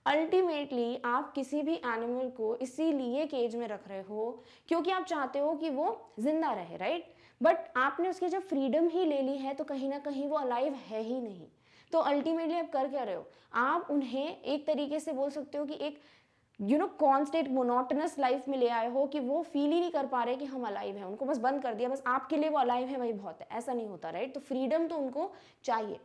Ultimately आप किसी भी एनिमल को इसीलिए केज में रख रहे हो क्योंकि आप चाहते हो कि वो जिंदा रहे, राइट। बट आपने उसकी जब फ्रीडम ही ले ली है तो कहीं ना कहीं वो अलाइव है ही नहीं। तो अल्टीमेटली आप कर क्या रहे हो, आप उन्हें एक तरीके से बोल सकते हो कि एक कॉन्स्टेंट मोनोटनस लाइफ में ले आए हो कि वो फील ही नहीं कर पा रहे कि हम अलाइव हैं, उनको बस बंद कर दिया, बस आपके लिए वो अलाइव है वही बहुत है, ऐसा नहीं होता, राइट। तो फ्रीडम तो उनको चाहिए।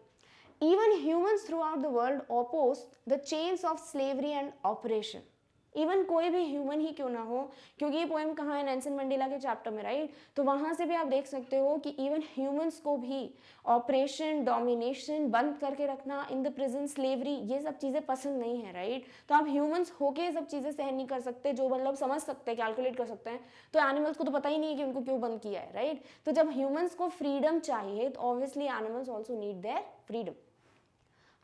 Even humans through out the world oppose the chains of slavery and operation. Even कोई भी ह्यूमन ही क्यों ना हो, क्योंकि ये पोएम कहाँ है, नेल्सन मंडेला के चैप्टर में, राइट। तो वहां से भी आप देख सकते हो कि इवन ह्यूमंस को भी ऑपरेशन, डोमिनेशन, बंद करके रखना, इन द प्रिजन, स्लेवरी, ये सब चीज़ें पसंद नहीं है, राइट। तो आप ह्यूमंस होके ये सब चीज़ें सहन नहीं कर सकते, जो मतलब समझ सकते हैं, कैलकुलेट कर सकते हैं, तो एनिमल्स को तो पता ही नहीं है कि उनको क्यों बंद किया है, राइट। तो जब ह्यूमंस को फ्रीडम चाहिए तो obviously animals also need their freedom.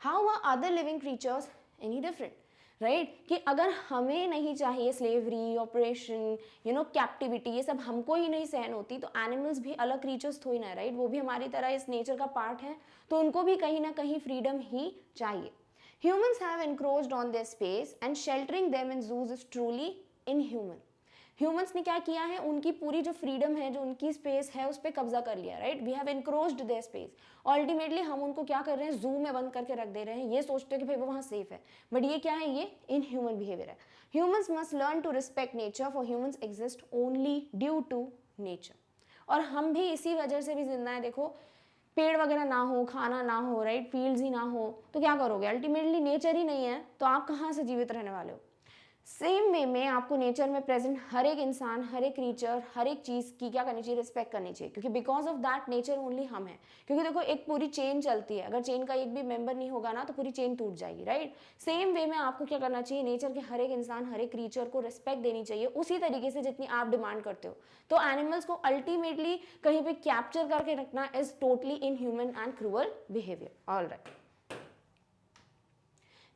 How are other living creatures any different, right. कि अगर हमें नहीं चाहिए स्लेवरी, ऑपरेशन, कैप्टिविटी, ये सब हमको ही नहीं सहन होती, तो एनिमल्स भी अलग क्रीचर्स थोड़ी ना, राइट, वो भी हमारी तरह इस नेचर का पार्ट है, तो उनको भी कहीं ना कहीं फ्रीडम ही चाहिए। Humans have encroached on their space and sheltering them in zoos is truly inhuman. Humans ने क्या किया है, उनकी पूरी जो फ्रीडम है, जो उनकी स्पेस है, उस पर कब्जा कर लिया, right. We have encroached their space. Ultimately हम उनको क्या कर रहे हैं, जू में बंद करके रख दे रहे हैं, ये सोचते हैं कि भाई वो वहाँ सेफ है, बट ये क्या है, ये इन ह्यूमन बिहेवियर है। Humans must learn to respect nature, for humans exist only due to nature. और हम भी इसी वजह से भी जिंदा है। देखो, पेड़ वगैरह ना हो, खाना ना हो, राइट, फील्ड्स ही ना हो, तो क्या करोगे, अल्टीमेटली नेचर ही नहीं है, तो आप कहाँ से जीवित रहने वाले हो। सेम वे में आपको नेचर में प्रेजेंट हर एक इंसान, हर एक क्रीचर, हर एक चीज़ की क्या करनी चाहिए, रिस्पेक्ट करनी चाहिए, क्योंकि because of that nature only हम है। क्योंकि देखो एक पूरी चेन चलती है, अगर चेन का एक भी मेंबर नहीं होगा ना तो पूरी चेन टूट जाएगी, राइट। सेम वे में आपको क्या करना चाहिए, नेचर के हर एक इंसान, हर एक क्रीचर को रिस्पेक्ट देनी चाहिए उसी तरीके से जितनी आप डिमांड करते हो। तो एनिमल्स को अल्टीमेटली कहीं पर कैप्चर करके रखना is totally inhuman and cruel behaviour. All right,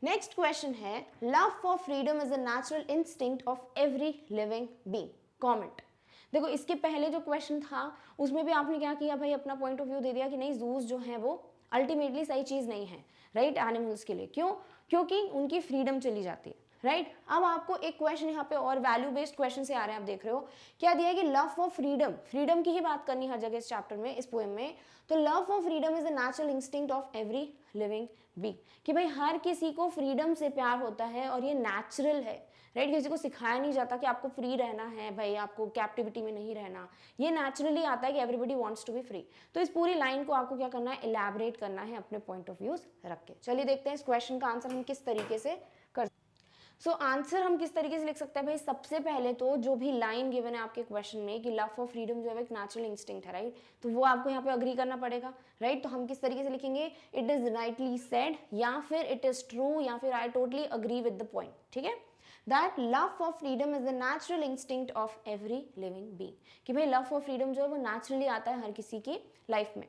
next question है, love for freedom is a natural instinct of every living being. Comment. देखो इसके पहले जो क्वेश्चन था उसमें भी आपने क्या किया भाई, अपना पॉइंट ऑफ व्यू दे दिया कि नहीं, जूस जो है वो अल्टीमेटली सही चीज नहीं है, राइट, एनिमल्स के लिए। क्यों? क्योंकि उनकी फ्रीडम चली जाती है, राइट। अब आपको एक क्वेश्चन यहाँ पे और वैल्यू बेस्ड क्वेश्चन से आ रहे हैं, आप देख रहे हो क्या दिया है कि लव फॉर फ्रीडम, फ्रीडम की ही बात करनी हर जगह इस चैप्टर में, इस पोएम में। तो love for freedom is a natural instinct of every living being, कि भाई हर किसी को फ्रीडम से प्यार होता है और ये नेचुरल है, राइट। किसी को सिखाया नहीं जाता कि आपको फ्री रहना है भाई, आपको कैप्टिविटी में नहीं रहना, ये नेचुरली आता है कि everybody wants to be free. तो इस पूरी लाइन को आपको क्या करना है, इलैबोरेट करना है अपने पॉइंट ऑफ व्यूज रख के। चलिए देखते हैं इस क्वेश्चन का आंसर हम किस तरीके से कर। सो आंसर हम किस तरीके से लिख सकते हैं भाई, सबसे पहले तो जो भी लाइन गिवन है आपके क्वेश्चन में कि लव फॉर फ्रीडम जो है एक नेचुरल इंस्टिंक्ट है, राइट, तो वो आपको यहाँ पे अग्री करना पड़ेगा, राइट। तो हम किस तरीके से लिखेंगे, इट इज राइटली सेड, या फिर इट इज ट्रू, या फिर I totally agree with the point, ठीक है। That love for freedom is the natural instinct of every living being, कि भाई लव फॉर फ्रीडम जो है वो नेचुरली आता है हर किसी की लाइफ में।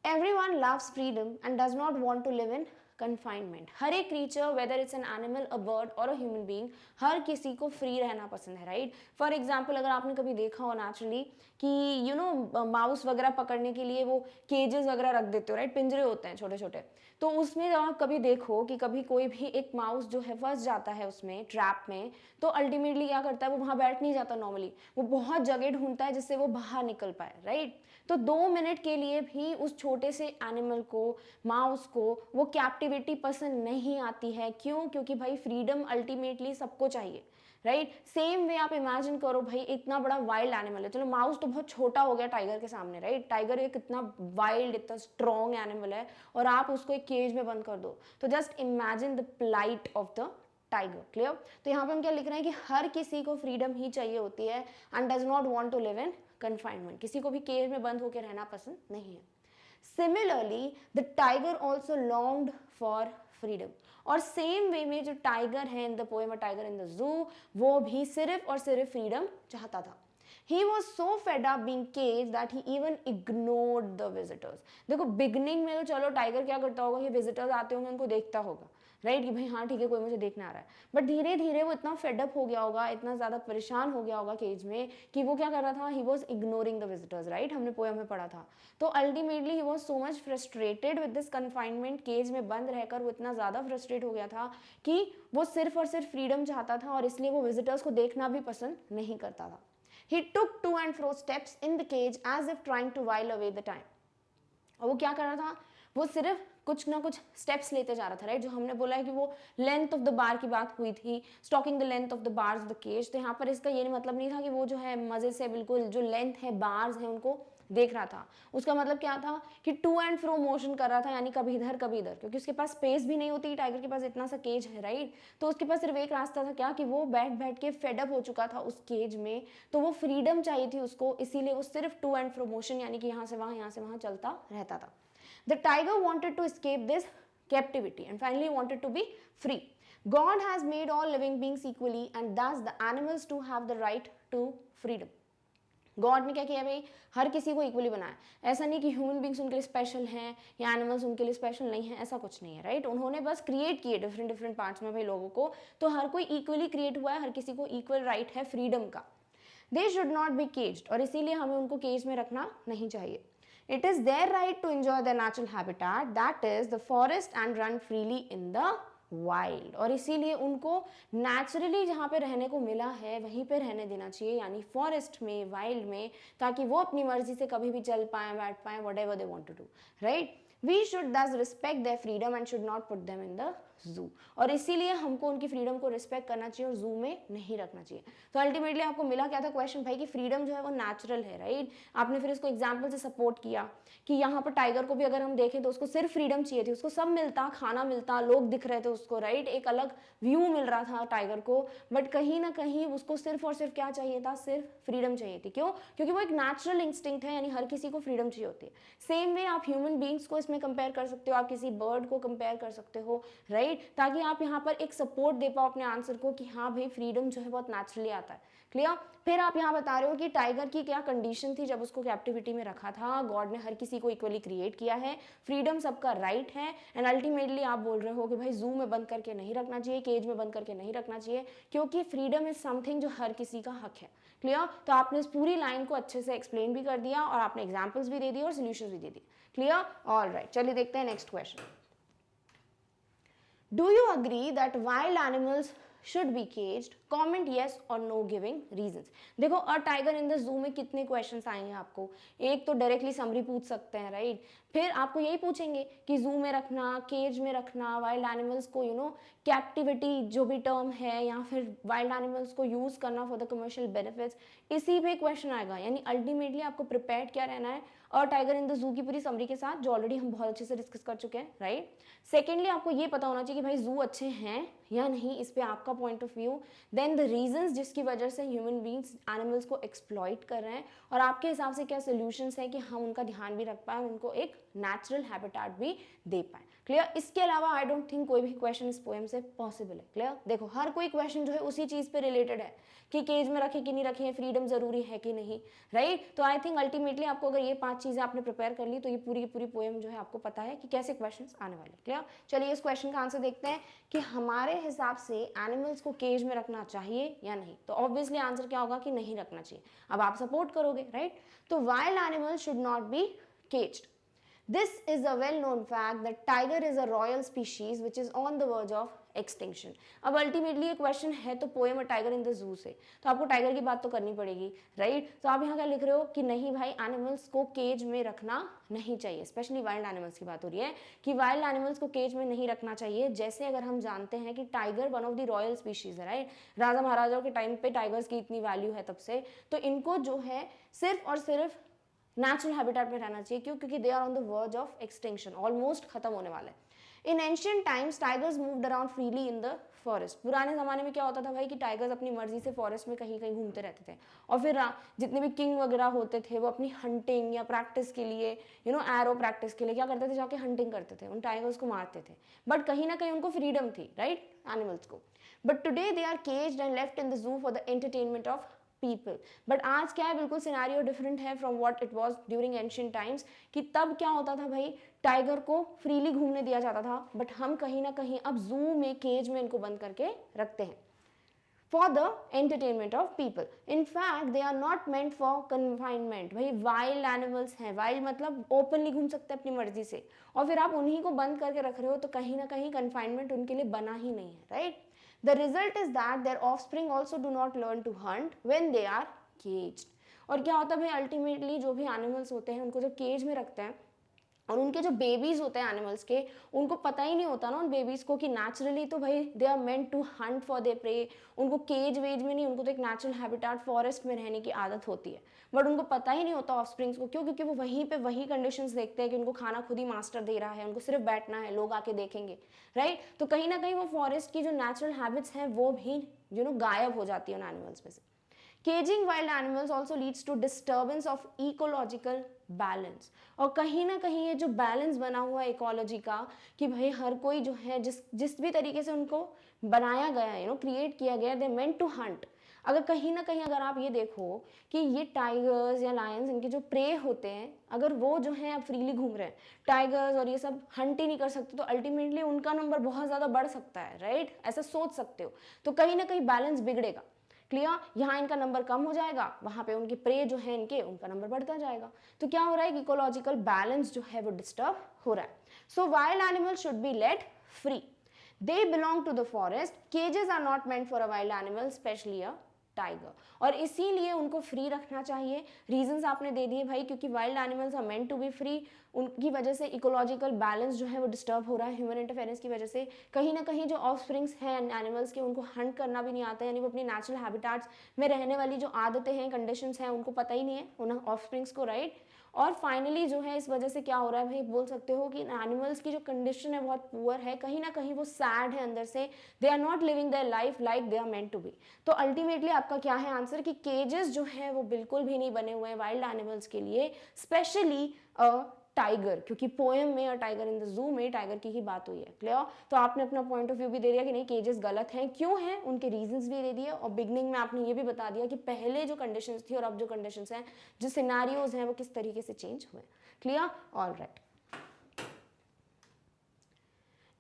Everyone loves freedom and does not want to live in confinement. हर एक creature, whether it's an animal, a bird और अ ह्यूमन बीइंग, हर किसी को फ्री रहना पसंद है, राइट। फॉर एग्जाम्पल अगर आपने कभी देखा हो नेचुरली कि यू नो माउस वगैरह पकड़ने के लिए वो केजेस वगैरह रख देते हो, राइट, पिंजरे होते हैं छोटे छोटे। तो उसमें जब आप कभी देखो कि कभी कोई भी एक माउस जो है फंस जाता है उसमें ट्रैप में, तो अल्टीमेटली क्या करता है, वो वहाँ बैठ नहीं जाता नॉर्मली, वो बहुत जगह ढूंढता है जिससे वो बाहर निकल पाए, राइट। तो 2 मिनट के लिए भी उस छोटे से एनिमल को, माउस को, वो कैप्टिविटी पसंद नहीं आती है। क्यों? क्योंकि भाई फ्रीडम अल्टीमेटली सबको चाहिए, राइट। सेम वे आप इमेजिन करो भाई, इतना बड़ा वाइल्ड एनिमल है, चलो माउस तो बहुत छोटा हो गया टाइगर के सामने, राइट, टाइगर एक इतना वाइल्ड, इतना स्ट्रॉन्ग एनिमल है, और आप उसको एक केज में बंद कर दो, तो just imagine the plight of the tiger. Clear? तो यहाँ पे हम क्या लिख रहे हैं कि हर किसी को फ्रीडम ही चाहिए होती है and does not want to live in confinement, किसी को भी केज में बंद होकर रहना पसंद नहीं है। Similarly the tiger also longed for freedom, और सेम वे में जो टाइगर है इन the poem a tiger in the जू, वो भी सिर्फ और सिर्फ फ्रीडम चाहता था। He was so fed up being caged that he even ignored the visitors. देखो बिगनिंग में तो चलो टाइगर क्या करता होगा कि विजिटर्स आते होंगे उनको देखता होगा, राइट, कि भाई हाँ ठीक है कोई मुझे देखने आ रहा है, बट धीरे धीरे वो इतना फेडअप हो गया होगा, इतना ज़्यादा परेशान हो गया होगा केज में कि वो क्या कर रहा था, he was ignoring the visitors, right, हमने पोएम में पढ़ा था। तो ultimately he was so much frustrated with this confinement, cage में बंद रहकर वो इतना ज़्यादा फ्रस्ट्रेट हो गया था कि वो सिर्फ और सिर्फ फ्रीडम चाहता था, और इसलिए वो विजिटर्स को देखना भी पसंद नहीं करता था। He took to and fro steps in the cage as if trying to while away the time. और वो क्या कर रहा था, वो सिर्फ कुछ ना कुछ स्टेप्स लेते जा रहा था, राइट। जो हमने बोला है कि वो लेंथ ऑफ द बार की बात हुई थी, stalking the length of the bars of the cage, तो यहाँ पर इसका ये मतलब नहीं था कि वो जो है मजे से बिल्कुल जो लेंथ है, बार्स है, उनको देख रहा था। उसका मतलब क्या था कि टू एंड फ्रो मोशन कर रहा था, यानी कभी इधर कभी इधर, क्योंकि उसके पास स्पेस भी नहीं होती, टाइगर के पास इतना सा केज है, राइट। तो उसके पास सिर्फ एक रास्ता था, क्या, कि वो बैठ बैठ के फेडअप हो चुका था उस केज में, तो वो फ्रीडम चाहिए थी उसको, इसीलिए वो सिर्फ टू एंड फ्रो मोशन, यानी कि यहाँ से वहाँ चलता रहता था। The tiger wanted to escape this captivity and finally wanted to be free. God has made all living beings equally and thus the animals too have the right to freedom. God ने क्या किया भाई, हर किसी को equally बनाया। ऐसा नहीं कि ह्यूमन बींग्स उनके लिए स्पेशल हैं या एनिमल्स उनके लिए स्पेशल नहीं है, ऐसा कुछ नहीं है, राइट। उन्होंने बस क्रिएट किए डिफरेंट डिफरेंट पार्ट्स में भाई लोगों को, तो हर कोई इक्वली क्रिएट हुआ है, हर किसी को इक्वल राइट है फ्रीडम का। They should not be caged, और इसीलिए हमें उनको केज में रखना नहीं चाहिए। It is their right to enjoy their natural habitat, that is the forest, and run freely in the wild. और इसीलिए उनको नेचुरली जहाँ पे रहने को मिला है वहीं पे रहने देना चाहिए, यानी फॉरेस्ट में, वाइल्ड में, ताकि वो अपनी मर्जी से कभी भी चल पाए, बैठ पाए, whatever they want to do, right? We should thus respect their freedom and should not put them in the जू, और इसीलिए हमको उनकी फ्रीडम को रिस्पेक्ट करना चाहिए और जू में नहीं रखना चाहिए। तो अल्टीमेटली आपको मिला क्या था क्वेश्चन भाई कि फ्रीडम जो है वो नेचुरल है, राइट। आपने फिर इसको एग्जाम्पल से सपोर्ट किया कि यहाँ पर टाइगर को भी अगर हम देखें तो उसको सिर्फ फ्रीडम चाहिए थी, उसको सब मिलता, खाना मिलता, लोग दिख रहे थे उसको, राइट, एक अलग व्यू मिल रहा था टाइगर को, बट कहीं ना कहीं उसको सिर्फ और सिर्फ क्या चाहिए था, सिर्फ फ्रीडम चाहिए थी। क्यों? क्योंकि वो एक नेचुरल इंस्टिंक्ट है, यानी हर किसी को फ्रीडम चाहिए होती है। सेम वे आप ह्यूमन बींग्स को इसमें कंपेयर कर सकते हो, आप किसी बर्ड को कंपेयर कर सकते हो, राइट, ताकि आप यहाँ पर एक सपोर्ट दे पाओ अपने आंसर को कि हाँ भाई फ्रीडम जो है बहुत नेचुरली आता है। क्लियर? फिर आप यहाँ बता रहे हो कि टाइगर की क्या कंडीशन थी जब उसको कैप्टिविटी में रखा था, गॉड ने हर किसी को इक्वली क्रिएट किया है, फ्रीडम सबका राइट है, एंड अल्टीमेटली आप बोल रहे हो कि भाई जू में बंद करके नहीं रखना चाहिए, केज में बंद करके नहीं रखना चाहिए, क्योंकि फ्रीडम इज समथिंग जो हर किसी का हक है। क्लियर? तो आपने इस पूरी लाइन को अच्छे से एक्सप्लेन भी कर दिया और आपने एग्जाम्पल्स भी दे दिए और सोल्यूशन भी दे दिए। क्लियर? ऑल राइट, चलिए देखते हैं next question. Do you agree that wild animals should be caged? Comment yes or no giving reasons. देखो अ टाइगर इन द जू में कितने क्वेश्चंस आएंगे आपको, एक तो डायरेक्टली समरी पूछ सकते हैं, राइट, फिर आपको यही पूछेंगे कि जू में रखना, केज में रखना, वाइल्ड एनिमल्स को कैप्टिविटी जो भी टर्म है, या फिर वाइल्ड एनिमल्स को यूज करना फॉर द कमर्शियल बेनिफिट्स, इसी पे क्वेश्चन आएगा। यानी अल्टीमेटली आपको प्रिपेयर्ड क्या रहना है, अ टाइगर इन द जू की पूरी समरी के साथ, जो ऑलरेडी हम बहुत अच्छे से डिस्कस कर चुके हैं, राइट। सेकेंडली आपको ये पता होना चाहिए कि भाई जू अच्छे हैं या नहीं, इस पे आपका point of view, then the reasons जिसकी वजह से ह्यूमन बींग्स एनिमल्स को एक्सप्लॉइट कर रहे हैं, और आपके हिसाब से क्या सोल्यूशंस हैं कि हम उनका ध्यान भी रख पाए, उनको एक नेचुरल हैबिटेट भी दे पाए। क्लियर? इसके अलावा आई डोंट थिंक कोई भी क्वेश्चन इस पोएम से पॉसिबल है। क्लियर? देखो हर कोई क्वेश्चन जो है उसी चीज पे रिलेटेड है कि केज में रखे कि नहीं रखे, फ्रीडम जरूरी है कि नहीं, राइट। तो आई थिंक अल्टीमेटली आपको अगर ये 5 चीजें आपने प्रिपेयर कर ली तो ये पूरी की पूरी पोएम जो है आपको पता है कि कैसे क्वेश्चंस आने वाले। क्लियर? चलिए इस क्वेश्चन का आंसर देखते हैं कि हमारे हिसाब से एनिमल्स को केज में रखना चाहिए या नहीं। तो ऑब्वियसली आंसर क्या होगा कि नहीं रखना चाहिए। अब आप सपोर्ट करोगे, राइट। तो wild animals should not be caged. This is a well-known fact that tiger is a royal species which is on the verge of extinction. अब अल्टीमेटली ये क्वेश्चन है तो पोएम टाइगर इन द जू से, तो आपको tiger की बात तो करनी पड़ेगी, राइट। तो आप यहाँ क्या लिख रहे हो कि नहीं भाई एनिमल्स को केज में रखना नहीं चाहिए, स्पेशली वाइल्ड एनिमल्स की बात हो रही है कि वाइल्ड एनिमल्स को केज में नहीं रखना चाहिए। जैसे अगर हम जानते हैं कि tiger one of the royal species है, राइट, राजा महाराजाओं के टाइम पे टाइगर्स की इतनी वैल्यू है तब से, तो इनको जो है सिर्फ और सिर्फ नेचुरल हैबिटेट में रहना चाहिए। क्यों? क्योंकि they are on the verge of extinction, almost खत्म होने वाले। In ancient times tigers moved around freely in the forest. पुराने जमाने में क्या होता था भाई कि टाइगर्स अपनी मर्जी से फॉरेस्ट में कहीं कहीं घूमते रहते थे, और फिर जितने भी किंग वगैरह होते थे वो अपनी हंटिंग या प्रैक्टिस के लिए, एरो प्रैक्टिस के लिए क्या करते थे, जाके हंटिंग करते थे, उन टाइगर्स को मारते थे, बट कहीं ना कहीं उनको फ्रीडम थी, राइट, एनिमल्स को। But today they are caged and left in the zoo for the entertainment of people. But आज क्या है, बिल्कुल सिनेरियो डिफरेंट है from what it was during ancient times, कि तब क्या होता था भाई, टाइगर को फ्रीली घूमने दिया जाता था, बट हम कहीं ना कहीं अब जू में, केज में इनको बंद करके रखते हैं for the entertainment of people. In fact they are not meant for confinement. भाई वाइल्ड एनिमल्स हैं, वाइल्ड मतलब ओपनली घूम सकते हैं अपनी मर्जी से, और फिर आप उन्हीं को बंद करके रख रहे हो, तो कहीं ना कहीं कन्फाइनमेंट उनके लिए बना ही नहीं है, right. The result is that their offspring also do not learn to hunt when they are caged. और क्या होता है भाई, अल्टीमेटली जो भी एनिमल्स होते हैं उनको जब केज में रखते हैं, और उनके जो बेबीज होते हैं एनिमल्स के, उनको पता ही नहीं होता ना उन बेबीज को कि नेचुरली तो भाई they are meant to hunt for their prey. उनको केज वेज में नहीं, उनको तो एक नेचुरल हैबिटेट फॉरेस्ट में रहने की आदत होती है, बट उनको पता ही नहीं होता ऑफस्प्रिंग्स को। क्यों? क्योंकि वो वहीं पे वही कंडीशंस देखते हैं कि उनको खाना खुद ही मास्टर दे रहा है, उनको सिर्फ बैठना है, लोग आके देखेंगे, राइट। तो कहीं ना कहीं वो फॉरेस्ट की जो नेचुरल हैबिट्स हैं वो भी गायब हो जाती है उन एनिमल्स में से। Caging wild animals also leads to disturbance of ecological balance. और कहीं ना कहीं ये जो बैलेंस बना हुआ है इकोलॉजी का, कि भाई हर कोई जो है जिस भी तरीके से उनको बनाया गया है, क्रिएट किया गया, दे मेंट टू हंट। अगर कहीं ना कहीं अगर आप ये देखो कि ये टाइगर्स या लायंस, इनके जो प्रे होते हैं, अगर वो जो है अब फ्रीली घूम रहे हैं, टाइगर्स और ये सब हंट ही नहीं कर सकते, तो अल्टीमेटली उनका नंबर बहुत ज़्यादा बढ़ सकता है, राइट, ऐसा सोच सकते हो। तो कहीं ना कहीं बैलेंस बिगड़ेगा। क्लियर? यहाँ इनका नंबर कम हो जाएगा, वहां पे उनके प्रे जो है इनके, उनका नंबर बढ़ता जाएगा। तो क्या हो रहा है कि इकोलॉजिकल बैलेंस जो है वो डिस्टर्ब हो रहा है। So wild animals should be let free. They belong to the forest. Cages are not meant for a wild animal, especially a tiger, और इसीलिए उनको फ्री रखना चाहिए। रीजंस आपने दे दिए भाई, क्योंकि wild animals are meant to be free, उनकी वजह से इकोलॉजिकल बैलेंस जो है वो डिस्टर्ब हो रहा है ह्यूमन इंटरफेरेंस की वजह से। कहीं ना कहीं जो ऑफस्प्रिंग्स हैं एनिमल्स के उनको हंट करना भी नहीं आता है, यानी वो अपनी नेचुरल हैबिटाट्स में रहने वाली जो आदतें हैं, कंडीशंस हैं, उनको पता ही नहीं है उन ऑफस्प्रिंग्स को, राइट। और फाइनली जो है इस वजह से क्या हो रहा है भाई, बोल सकते हो कि एनिमल्स की जो कंडीशन है बहुत पुअर है, कहीं ना कहीं वो सैड है अंदर से, they are not living their life like they are meant to be. तो अल्टीमेटली आपका क्या है आंसर, कि केजेस जो है वो बिल्कुल भी नहीं बने हुए हैं वाइल्ड एनिमल्स के लिए, स्पेशली टाइगर, क्योंकि पोएम में और टाइगर इन द जू में टाइगर की ही बात हुई है। क्लियर। तो आपने अपना पॉइंट ऑफ व्यू भी दे दिया कि नहीं केजेस गलत हैं, क्यों हैं, उनके रीजंस भी दे दिए, और बिगनिंग में आपने ये भी बता दिया कि पहले जो कंडीशंस थी और अब जो कंडीशंस हैं, जो सिनेरियोज हैं, वो किस तरीके से चेंज हुए। Clear. Alright.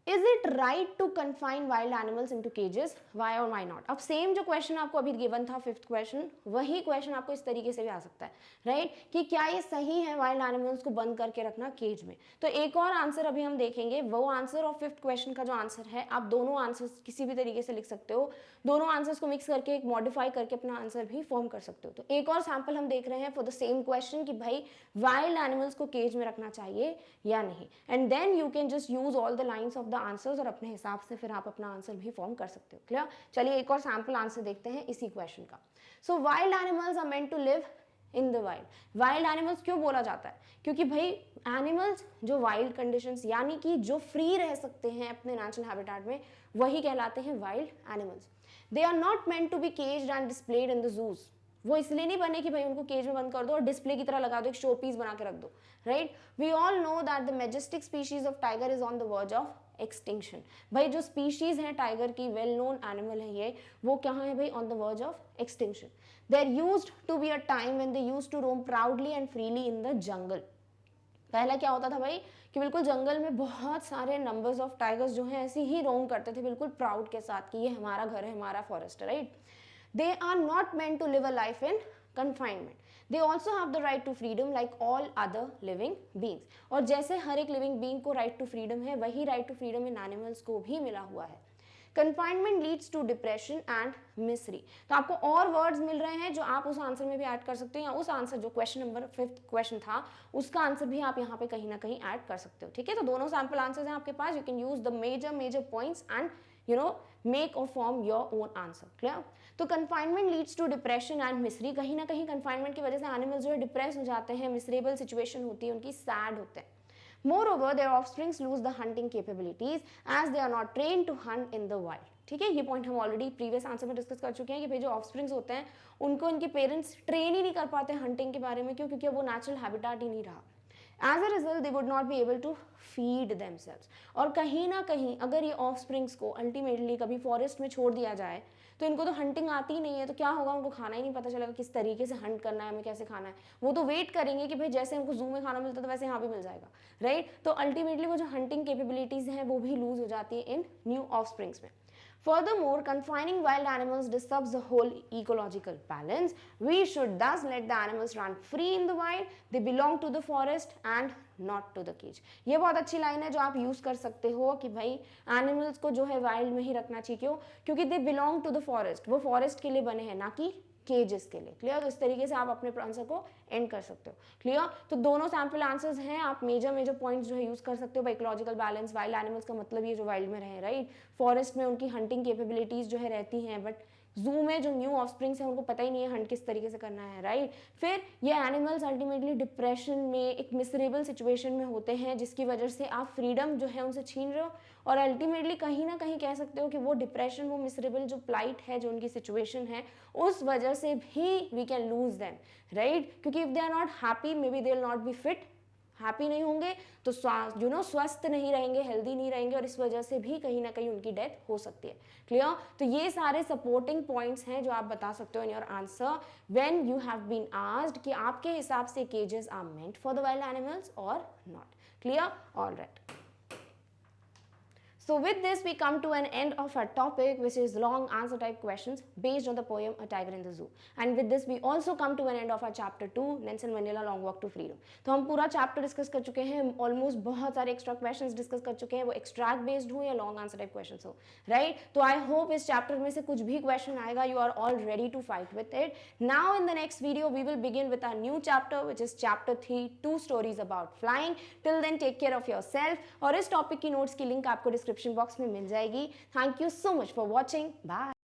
Is it right to confine wild animals into cages? Why or why not? अब सेम जो क्वेश्चन आपको अभी गिवन था, फिफ्थ क्वेश्चन, वही क्वेश्चन आपको इस तरीके से भी आ सकता है, राइट, कि क्या ये सही है वाइल्ड एनिमल्स को बंद करके रखना केज में। तो एक और आंसर अभी हम देखेंगे, वो आंसर और फिफ्थ क्वेश्चन का जो आंसर है, आप दोनों आंसर्स किसी भी तरीके से लिख सकते हो, दोनों आंसर्स को मिक्स करके एक मॉडिफाई करके अपना आंसर भी फॉर्म कर सकते हो। तो एक और सैम्पल हम देख रहे हैं फॉर द सेम क्वेश्चन कि भाई वाइल्ड एनिमल्स को केज में रखना चाहिए या नहीं, and then you can just use all the lines of the answers और अपने हिसाब से फिर आप अपना आंसर भी फॉर्म कर सकते हो। क्लियर। चलिए एक और सैम्पल आंसर देखते हैं इसी क्वेश्चन का। So wild animals are meant to live in the wild. Wild animals क्यों बोला जाता है, क्योंकि भाई एनिमल्स जो वाइल्ड कंडीशंस यानी कि जो फ्री रह सकते हैं अपने नेचुरल हैबिटेट में, वही कहलाते हैं wild animals. They are not meant to be caged and displayed in the zoos. वो इसलिए नहीं बने कि भाई उनको केज में बंद कर दो और डिस्प्ले की तरह लगा दो, एक शो पीस बना के रख दो, right. We all know that the majestic species of tiger is on the verge of extinction. भाई जो स्पीशीज है टाइगर की, वेल नोन एनिमल है ये, वो कहाँ है भाई, on the verge of extinction. There used to be a time when they used to roam proudly and freely in the jungle. पहला क्या होता था भाई, कि बिल्कुल जंगल में बहुत सारे नंबर्स ऑफ टाइगर्स जो हैं ऐसे ही रोम करते थे, बिल्कुल प्राउड के साथ कि ये हमारा घर है, हमारा फॉरेस्ट है, right. They are not meant to live a life in confinement. They also have the right to freedom like all other living beings. और जैसे हर एक लिविंग बीइंग को राइट टू फ्रीडम है, वही राइट टू फ्रीडम इन animals को भी मिला हुआ है। Confinement leads to depression and misery. तो आपको और वर्ड्स मिल रहे हैं जो आप उस आंसर में भी ऐड कर सकते हो, या उस आंसर जो क्वेश्चन नंबर फिफ्थ क्वेश्चन था उसका आंसर भी आप यहाँ पे कहीं ना कहीं ऐड कर सकते हो। ठीक है, तो दोनों सैम्पल आंसर्स हैं आपके पास। You can use the major points and make or form your own answer. Clear. तो confinement leads to depression and misery. कहीं ना कहीं कन्फाइनमेंट की वजह से एनिमल्स जो है डिप्रेस हो जाते हैं, मिसरेबल सिचुएशन होती है उनकी, सैड होते हैं। Moreover, their offsprings lose the hunting capabilities as they are not trained to hunt in the wild. ठीक है, ये पॉइंट हम ऑलरेडी प्रीवियस आंसर में डिस्कस कर चुके हैं कि भाई जो ऑफस्प्रिंग्स होते हैं उनको इनके पेरेंट्स ट्रेन ही नहीं कर पाते हंटिंग के बारे में। क्यों? क्योंकि वो नेचुरल हैबिटेट ही नहीं रहा। As a result they would not be able to feed themselves. और कहीं ना कहीं अगर ये ऑफस्प्रिंग्स को अल्टीमेटली कभी फॉरेस्ट में छोड़ दिया जाए तो इनको तो हंटिंग आती ही नहीं है, तो क्या होगा, उनको खाना ही नहीं पता चलेगा किस तरीके से हंट करना है, हमें कैसे खाना है। वो तो वेट करेंगे कि भाई जैसे उनको जू में खाना मिलता है तो वैसे यहाँ भी मिल जाएगा, राइट। तो अल्टीमेटली वो जो हंटिंग कैपेबिलिटीज हैं वो भी लूज हो जाती है इन न्यू ऑफस्प्रिंग्स में। Furthermore, confining wild animals disturbs the whole ecological balance. We should thus let the animals run free in the wild. They belong to the forest and not to the cage. ये बहुत अच्छी line है जो आप use कर सकते हो कि भाई एनिमल्स को जो है वाइल्ड में ही रखना चाहिए। क्यों? क्योंकि they belong to the forest, वो फॉरेस्ट के लिए बने हैं, ना कि केजेस के लिए। क्लियर। तो इस तरीके से आप अपने आंसर को एंड कर सकते हो। क्लियर। तो दोनों सैम्पल आंसर्स हैं, आप मेजर पॉइंट्स जो है यूज कर सकते हो। इकोलॉजिकल बैलेंस, वाइल्ड एनिमल्स का मतलब ये जो वाइल्ड में रहे, राइट। फॉरेस्ट में उनकी हंटिंग कैपेबिलिटीज जो है रहती हैं, बट जू में जो न्यू ऑफस्प्रिंग्स हैं उनको पता ही नहीं है हंट किस तरीके से करना है, राइट। फिर ये एनिमल्स अल्टीमेटली डिप्रेशन में, एक मिसरेबल सिचुएशन में होते हैं जिसकी वजह से आप फ्रीडम जो है उनसे छीन रहे हो, और अल्टीमेटली कहीं ना कहीं कह सकते हो कि वो डिप्रेशन, वो मिसरेबल जो प्लाइट है, जो उनकी सिचुएशन है, उस वजह से भी we can lose them, right. क्योंकि if they are not happy, maybe they will not be fit, happy नहीं होंगे तो स्वस्थ नहीं रहेंगे, हेल्दी नहीं रहेंगे, और इस वजह से भी कहीं ना कहीं उनकी डेथ हो सकती है। क्लियर। तो ये सारे सपोर्टिंग पॉइंट्स हैं जो आप बता सकते हो in your answer when you have been asked कि आपके हिसाब से cages are meant for the wild animals or not. Clear. Alright. So with this, we come to an end of our topic, which is long answer type questions based on the poem A Tiger in the Zoo. And with this, we also come to an end of our chapter 2, Nelson Mandela Long Walk to Freedom. तो हम पूरा chapter discuss कर चुके हैं, almost बहुत सारे extra questions discuss कर चुके हैं, वो एक्सट्रैक्ट बेस्ड हो या लॉन्ग आंसर टाइप क्वेश्चंस हो, राइट? तो आई होप इस चैप्टर में से कुछ भी क्वेश्चन आएगा, you are all ready to fight with it. Now in the next video we will begin with our new chapter, which is chapter 3, 2 stories about flying. Till then take care of yourself. और इस topic की notes की link आपको description box में मिल जाएगी. Thank you so much for watching. Bye.